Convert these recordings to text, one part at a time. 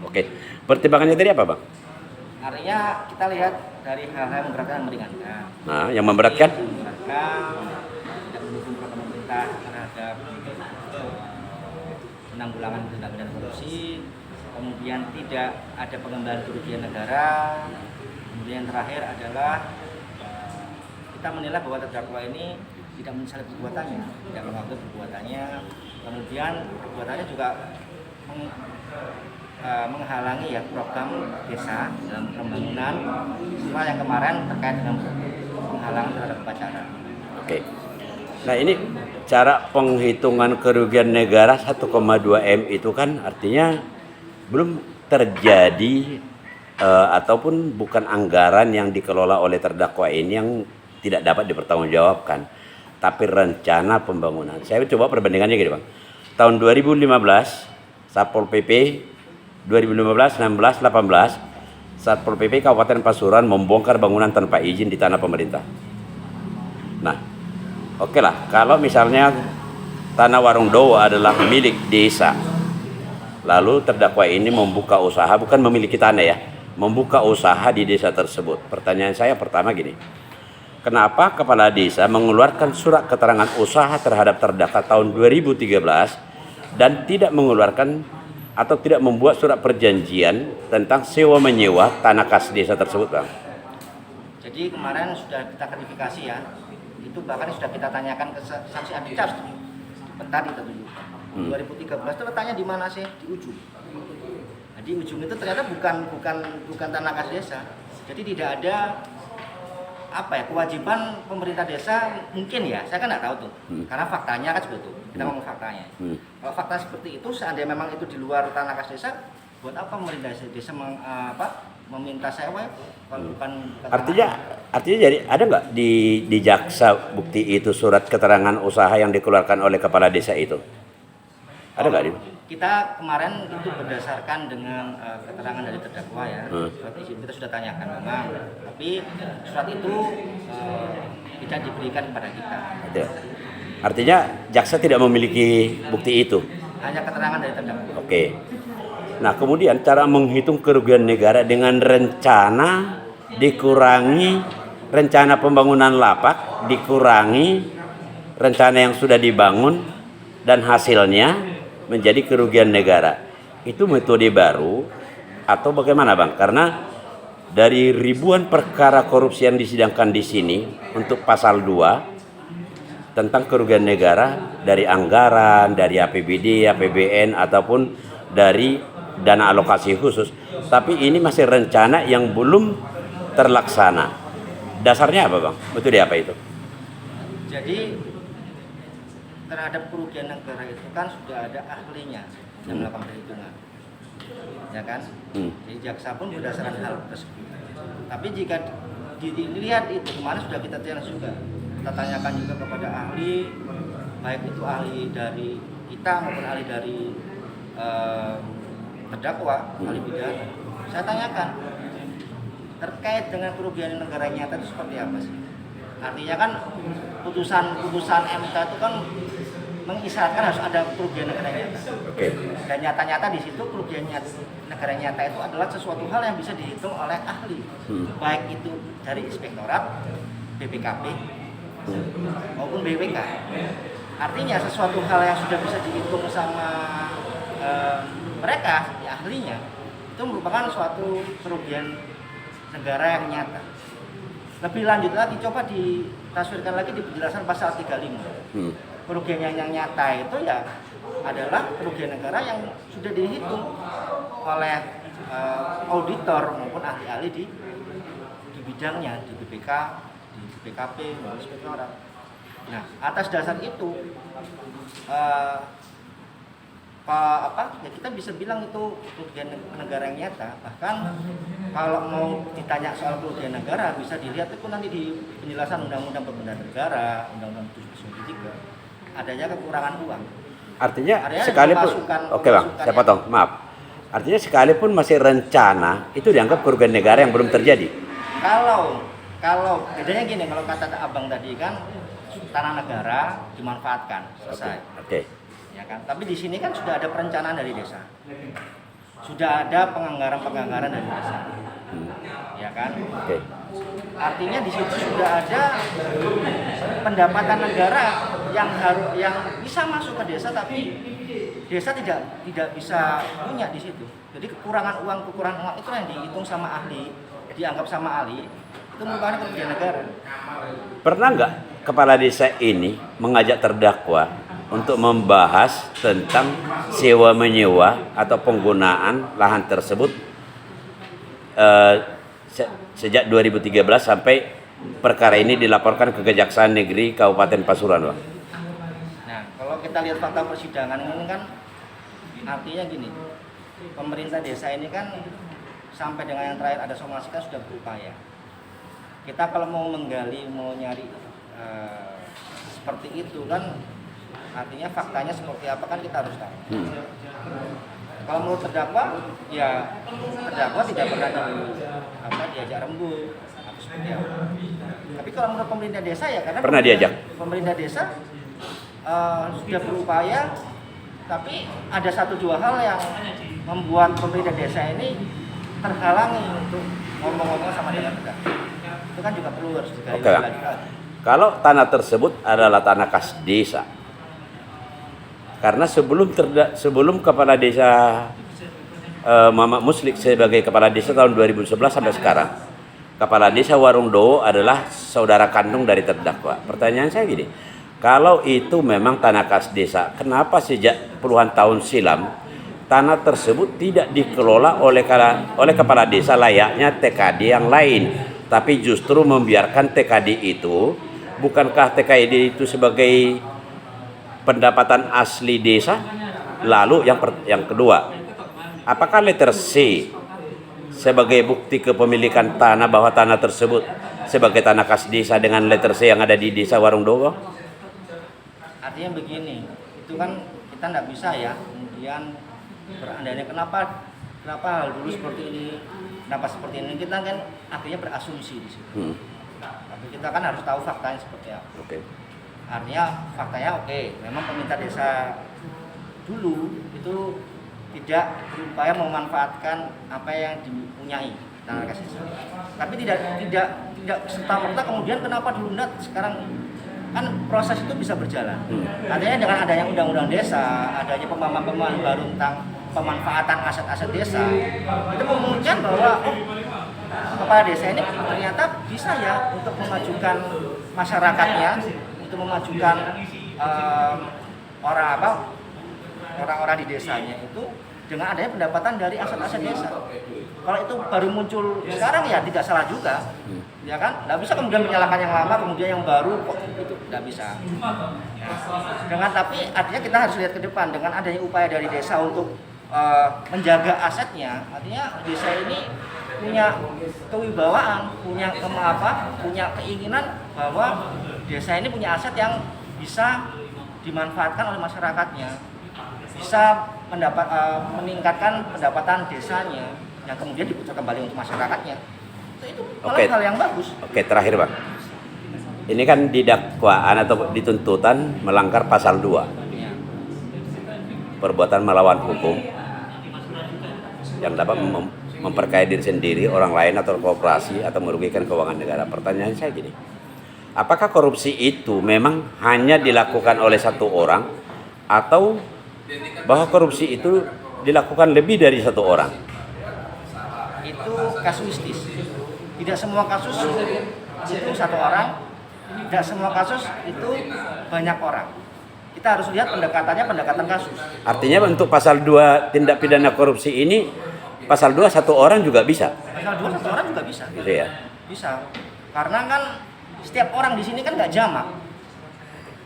Oke. Pertimbangannya tadi apa, Bang? Artinya kita lihat dari hal-hal yang memberatkan dan meringankan. Nah, yang memberatkan? Yang memberatkan tidak mendukung program pemerintah terhadap penanggulangan tindak pidana korupsi, kemudian tidak ada pengembalian kerugian negara, kemudian terakhir adalah kita menilai bahwa terdakwa ini tidak menyesali perbuatannya, tidak mengakui perbuatannya, kemudian perbuatannya juga menghalangi ya program desa dalam pembangunan, setelah yang kemarin terkait dengan penghalangan terhadap upacara. Oke. Nah, ini cara penghitungan kerugian negara 1,2 M itu kan artinya belum terjadi ataupun bukan anggaran yang dikelola oleh terdakwa ini yang tidak dapat dipertanggungjawabkan, tapi rencana pembangunan. Saya coba perbandingannya gini, Bang. Tahun 2015 Satpol PP 2015, 16, 18 Satpol PP Kabupaten Pasuruan membongkar bangunan tanpa izin di tanah pemerintah. Nah, oke lah, kalau misalnya tanah Warung Dowo adalah milik desa, lalu terdakwa ini membuka usaha, bukan memiliki tanah ya, membuka usaha di desa tersebut. Pertanyaan saya pertama gini, kenapa kepala desa mengeluarkan surat keterangan usaha terhadap terdakwa tahun 2013 dan tidak mengeluarkan atau tidak membuat surat perjanjian tentang sewa menyewa tanah kas desa tersebut, Bang? Jadi kemarin sudah kita klarifikasi ya, itu bahkan sudah kita tanyakan ke saksi ahli cas di peta kita tunjukkan. 2013 itu letaknya di mana sih? Di ujung. Nah, di ujung itu ternyata bukan tanah kas desa. Jadi tidak ada kewajiban pemerintah desa mungkin ya, saya kan nggak tahu tuh, karena faktanya kan seperti itu, kita ngomong faktanya. Kalau fakta seperti itu, seandainya memang itu di luar tanah kas desa, buat apa pemerintah desa meminta sewa kalau bukan artinya jadi ada nggak di jaksa bukti itu surat keterangan usaha yang dikeluarkan oleh kepala desa itu? Ada nggak di? Kita kemarin itu berdasarkan dengan keterangan dari terdakwa ya, surat izin kita sudah tanyakan memang, tapi surat itu tidak diberikan kepada kita. Ada. Artinya jaksa tidak memiliki bukti itu. Hanya keterangan dari terdakwa. Oke. Nah, kemudian cara menghitung kerugian negara dengan rencana dikurangi rencana pembangunan lapak, dikurangi rencana yang sudah dibangun dan hasilnya menjadi kerugian negara. Itu metode baru atau bagaimana, Bang? Karena dari ribuan perkara korupsi yang disidangkan di sini untuk pasal 2 tentang kerugian negara dari anggaran, dari APBD, APBN ataupun dari dana alokasi khusus, tapi ini masih rencana yang belum terlaksana. Dasarnya apa, Bang? Metode apa itu? Jadi terhadap kerugian negara itu kan sudah ada ahlinya yang melakukan perhitungan, ya kan? Jadi jaksa pun berdasarkan hal tersebut. Tapi jika dilihat itu kemarin sudah kita challenge juga, kita tanyakan juga kepada ahli, baik itu ahli dari kita maupun ahli dari terdakwa, ahli pidana. Saya tanyakan terkait dengan kerugian negara nyata itu seperti apa sih? Artinya kan putusan MK itu kan mengisyaratkan harus ada kerugian negara nyata. Dan nyata-nyata di situ kerugian negara nyata itu adalah sesuatu hal yang bisa dihitung oleh ahli, baik itu dari inspektorat, BPKP maupun BPK. Artinya sesuatu hal yang sudah bisa dihitung sama mereka, ya ahlinya, itu merupakan suatu kerugian negara yang nyata. Lebih lanjut lagi, coba ditasvirkan lagi di penjelasan pasal 35. Kerugian yang nyata itu ya adalah kerugian negara yang sudah dihitung oleh auditor maupun ahli-ahli di bidangnya, di BPK, di BPKP, maupun inspektorat. Nah, atas dasar itu ya kita bisa bilang itu kerugian negara yang nyata. Bahkan kalau mau ditanya soal kerugian negara bisa dilihat itu nanti di penjelasan Undang-Undang Pembangunan Negara, Undang-Undang 793, adanya kekurangan uang. Artinya sekalipun, oke Bang, saya potong, maaf. Artinya sekalipun masih rencana itu dianggap kerugian negara yang belum terjadi. Kalau bedanya gini, kalau kata Abang tadi kan tanah negara dimanfaatkan, selesai. Oke. Ya kan? Tapi di sini kan sudah ada perencanaan dari desa. sudah ada penganggaran dari desa, ya kan? Oke. Artinya di situ sudah ada pendapatan negara yang bisa masuk ke desa, tapi desa tidak bisa punya di situ. Jadi kekurangan uang itu yang dihitung sama ahli, dianggap sama ahli itu merupakan kerugian negara. Pernah nggak kepala desa ini mengajak terdakwa untuk membahas tentang sewa menyewa atau penggunaan lahan tersebut sejak 2013 sampai perkara ini dilaporkan ke Kejaksaan Negeri Kabupaten Pasuruan, Bang? Nah, kalau kita lihat fakta persidangan ini kan artinya gini, pemerintah desa ini kan sampai dengan yang terakhir ada somasi kan sudah berupaya. Kita kalau mau menggali, mau nyari seperti itu kan artinya faktanya seperti apa kan kita harus tahu. Kalau menurut terdakwa, ya terdakwa tidak pernah diajak rembuk atau seperti apa. Tapi kalau menurut pemerintah desa ya karena Pernah diajak. Pemerintah desa sudah berupaya, tapi ada satu dua hal yang membuat pemerintah desa ini terhalangi untuk ngomong-ngomong sama dengan terdakwa. Itu kan juga perlu harus digali lagi. Kalau tanah tersebut adalah tanah kas desa, karena sebelum kepala desa Mamak Muslik sebagai kepala desa tahun 2011 sampai sekarang, kepala desa Warungdowo adalah saudara kandung dari terdakwa. Pertanyaan saya gini, kalau itu memang tanah kas desa, kenapa sejak puluhan tahun silam tanah tersebut tidak dikelola oleh kepala desa layaknya TKD yang lain, tapi justru membiarkan TKD itu? Bukankah TKD itu sebagai pendapatan asli desa? Lalu yang kedua, apakah letter C sebagai bukti kepemilikan tanah bahwa tanah tersebut sebagai tanah kas desa dengan letter C yang ada di desa Warungdowo? Artinya begini, itu kan kita nggak bisa ya kemudian berandainya kenapa hal dulu seperti ini, kenapa seperti ini, kita kan akhirnya berasumsi di situ. Tapi kita kan harus tahu faktanya seperti apa. Oke. Artinya faktanya memang pemerintah desa dulu itu tidak berupaya memanfaatkan apa yang dipunyai tanah kas desa. Tapi tidak serta-merta kemudian kenapa dulu enggak, sekarang kan proses itu bisa berjalan. Artinya dengan adanya undang-undang desa, adanya pemahaman baru tentang pemanfaatan aset-aset desa, itu memungkinkan bahwa kepala desa ini ternyata bisa ya untuk memajukan masyarakatnya, untuk memajukan orang-orang di desanya itu dengan adanya pendapatan dari aset-aset desa. Kalau itu baru muncul sekarang ya tidak salah juga, ya kan? Nggak bisa kemudian menyalahkan yang lama, kemudian yang baru kok itu nggak bisa. Tapi artinya kita harus lihat ke depan dengan adanya upaya dari desa untuk menjaga asetnya. Artinya desa ini punya kewibawaan, punya keinginan bahwa desa ini punya aset yang bisa dimanfaatkan oleh masyarakatnya, bisa meningkatkan pendapatan desanya yang kemudian diputar kembali untuk masyarakatnya. Itu hal yang bagus. Oke, terakhir Bang. Ini kan di dakwaan atau dituntutan melanggar pasal 2. Ya. Perbuatan melawan hukum yang dapat memperkaya diri sendiri, orang lain atau korporasi atau merugikan keuangan negara. Pertanyaan saya gini, apakah korupsi itu memang hanya dilakukan oleh satu orang atau bahwa korupsi itu dilakukan lebih dari satu orang? Itu kasuistis. Tidak semua kasus itu satu orang, tidak semua kasus itu banyak orang. Kita harus lihat pendekatan kasus. Artinya untuk pasal 2 tindak pidana korupsi ini, pasal 2 satu orang juga bisa? Pasal 2 satu orang juga bisa. Gitu ya? Bisa. Karena kan setiap orang di sini kan nggak jamak.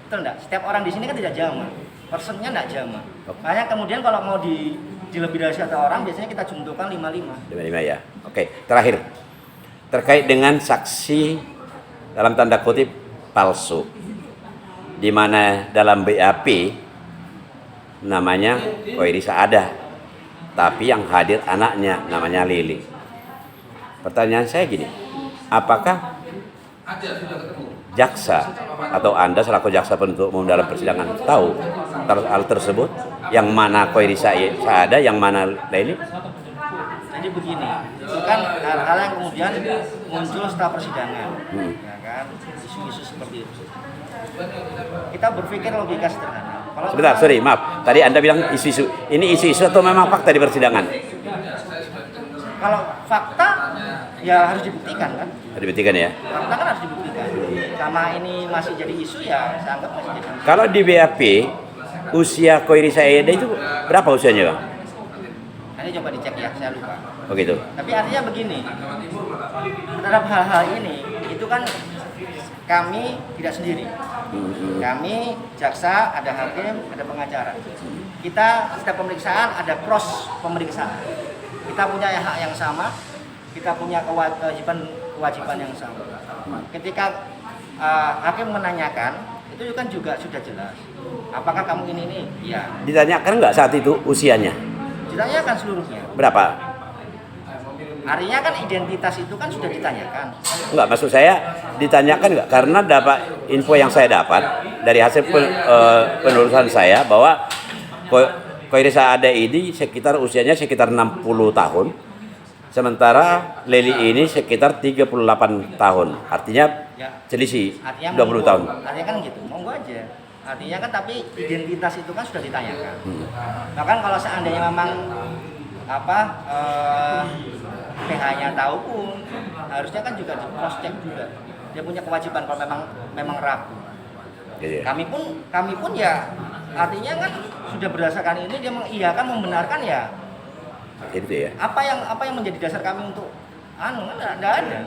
Betul enggak? Setiap orang di sini kan tidak jamak. Personnya nggak jamak. Makanya kemudian kalau mau di lebih dari satu orang biasanya kita contohkan 5-5. 5-5 ya. Oke, terakhir. Terkait dengan saksi dalam tanda kutip palsu, di mana dalam BAP namanya Koirisa ada, tapi yang hadir anaknya namanya Lili. Pertanyaan saya gini, apakah jaksa atau Anda selaku jaksa penuntut umum dalam persidangan tahu hal tersebut? Yang mana Khairi Saada, yang mana lainnya? Jadi begini, itu kan hal-hal yang kemudian muncul setelah persidangan, ya kan, isu-isu seperti itu. Kita berpikir logika sederhana. Kalau Sebentar, sorry, maaf. Tadi Anda bilang isu-isu. Ini isu-isu atau memang fakta di persidangan? Kalau fakta ya harus dibuktikan kan? Dibuktikan ya. Fakta kan harus dibuktikan. Karena ini masih jadi isu ya saya anggap masih jadi isu. Kalau di BAP, usia Khairi Saada itu berapa usianya, Bang? Nanti coba dicek ya, saya lupa. Oh gitu. Tapi artinya begini, terhadap hal-hal ini, itu kan kami tidak sendiri. Kami jaksa, ada hakim, ada pengacara. Kita setiap pemeriksaan ada cross pemeriksaan. Kita punya hak yang sama, kita punya kewajiban yang sama. Ketika hakim menanyakan, itu kan juga sudah jelas. Apakah kamu ini? Iya. Ditanyakan nggak saat itu usianya? Ditanyakan seluruhnya. Berapa? Artinya kan identitas itu kan sudah ditanyakan. Enggak, maksud saya ditanyakan nggak? Karena dapat info yang saya dapat dari hasil penelusuran saya bahwa Khairi Saada ini usianya sekitar 60 tahun. Sementara Leli ini sekitar 38 tahun. Artinya selisih 20 tahun. Artinya kan gitu, monggo aja. Artinya kan tapi identitas itu kan sudah ditanyakan. Bahkan kalau seandainya memang PH-nya tahu pun harusnya kan juga di cross check juga. Dia punya kewajiban kalau memang ragu. Gitu ya. Kami pun ya artinya kan sudah berdasarkan ini dia mengiyakan membenarkan ya. Itu ya. Apa yang menjadi dasar kami untuk kan enggak ada.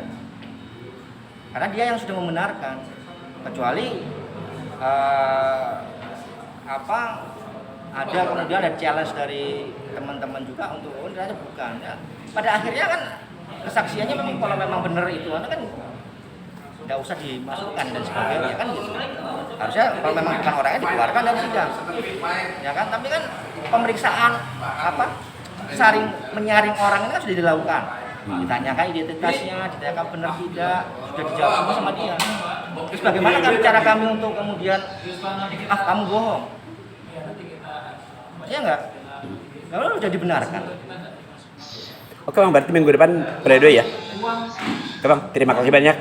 Karena dia yang sudah membenarkan. Kecuali ada kemudian ada challenge dari teman-teman juga untuk ternyata bukan ya. Pada akhirnya kan kesaksiannya memang kalau memang benar itu kan tidak usah dimasukkan dan sebagainya kan gitu. Harusnya kalau memang bukan orangnya dikeluarkan dari sidang. Ya kan, tapi kan pemeriksaan menyaring orang ini kan sudah dilakukan. Ditanyakan identitasnya, ditanyakan benar tidak, sudah dijawab semua sama dia. Terus bagaimana cara kami untuk kemudian kamu bohong? Ya enggak? Kalau sudah dibenarkan. Oke Bang, berarti minggu depan pledoi ya. Oke Bang, terima kasih banyak.